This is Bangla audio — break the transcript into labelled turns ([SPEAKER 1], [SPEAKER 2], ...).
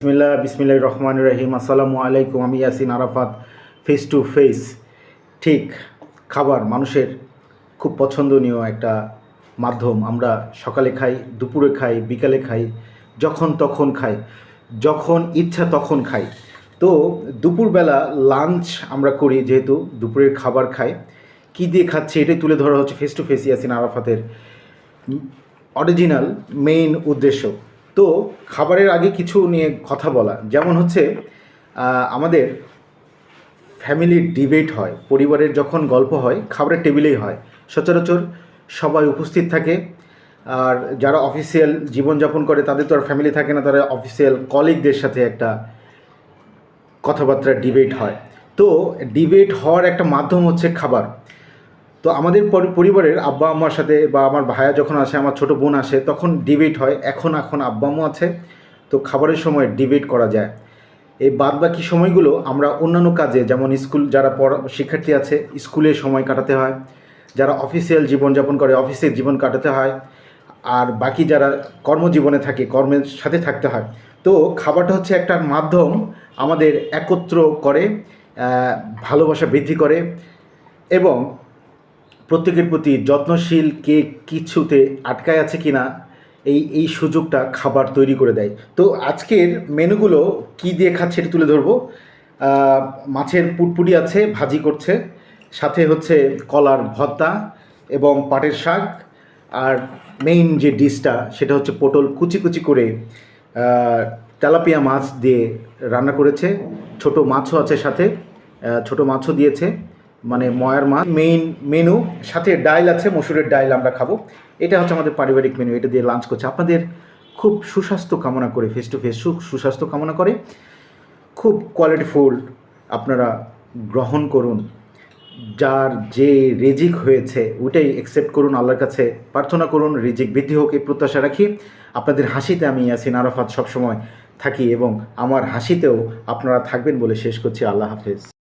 [SPEAKER 1] বিসমিল্লাহ রহমান রহিম। আসসালামু আলাইকুম। আমি Yasin Arafat. Face to face. ঠিক, খাবার মানুষের খুব পছন্দনীয় একটা মাধ্যম। আমরা সকালে খাই, দুপুরে খাই, বিকালে খাই, যখন তখন খাই, যখন ইচ্ছা তখন খাই। তো দুপুরবেলা লাঞ্চ আমরা করি, যেহেতু দুপুরের খাবার খাই, কী দিয়ে খাচ্ছি এটাই তুলে ধরা হচ্ছে ফেস টু ফেস ইয়াসিন আরাফাতের অরিজিনাল মেইন উদ্দেশ্য। তো খাবারের আগে কিছু নিয়ে কথা বলা, যেমন হচ্ছে আমাদের ফ্যামিলির ডিবেট হয়, পরিবারের যখন গল্প হয় খাবারের টেবিলেই হয়। সচরাচর সবাই উপস্থিত থাকে। আর যারা অফিসিয়াল জীবনযাপন করে তাদের তো আর ফ্যামিলি থাকে না, তারা অফিসিয়াল কলিগদের সাথে একটা কথাবার্তা ডিবেট হয়। তো ডিবেট হওয়ার একটা মাধ্যম হচ্ছে খাবার। তো আমাদের পরিবারের আব্বা আম্মার সাথে বা আমার ভাইয়া যখন আসে, আমার ছোটো বোন আসে, তখন ডিবেট হয়। এখন আব্বা আম্মু আছে, তো খাবারের সময় ডিবেট করা যায়। এই বাদবাকি সময়গুলো আমরা অন্যান্য কাজে, যেমন স্কুল, যারা শিক্ষার্থী আছে স্কুলে সময় কাটাতে হয়, যারা অফিসিয়াল জীবনযাপন করে অফিসের জীবন কাটাতে হয়, আর বাকি যারা কর্মজীবনে থাকে কর্মের সাথে থাকতে হয়। তো খাবারটা হচ্ছে একটা মাধ্যম, আমাদের একত্র করে, ভালোবাসা বৃদ্ধি করে এবং প্রত্যেকের প্রতি যত্নশীল কে কিছুতে আটকায় আছে কিনা এই সুযোগটা খাবার তৈরি করে দেয়। তো আজকের মেনুগুলো কি দিয়ে খাচ্ছে এটা তুলে ধরবো। মাছের পুটপুটি আছে, ভাজি করছে, সাথে হচ্ছে কলার ভর্তা এবং পাটের শাক। আর মেইন যে ডিশটা সেটা হচ্ছে পটল কুচি কুচি করে তেলাপিয়া মাছ দিয়ে রান্না করেছে। ছোট মাছও আছে সাথে, ছোট মাছও দিয়েছে, মানে ময়ার মাছ। মেইন মেনু, সাথে ডাইল আছে, মসুরের ডাইল আমরা খাবো। এটা হচ্ছে আমাদের পারিবারিক মেনু, এটা দিয়ে লাঞ্চ করছে। আপনাদের খুব সুস্বাস্থ্য কামনা করে, ফেস টু ফেস সুস্বাস্থ্য কামনা করে, খুব কোয়ালিটিফুল আপনারা গ্রহণ করুন। যার যে রিজিক হয়েছে ওইটাই অ্যাকসেপ্ট করুন, আল্লাহর কাছে প্রার্থনা করুন রিজিক বৃদ্ধি হোক, এই প্রত্যাশা রাখি। আপনাদের হাসিতে আমি ইয়াসিন আরাফাত সবসময় থাকি এবং আমার হাসিতেও আপনারা থাকবেন বলে শেষ করছি। আল্লাহ হাফেজ।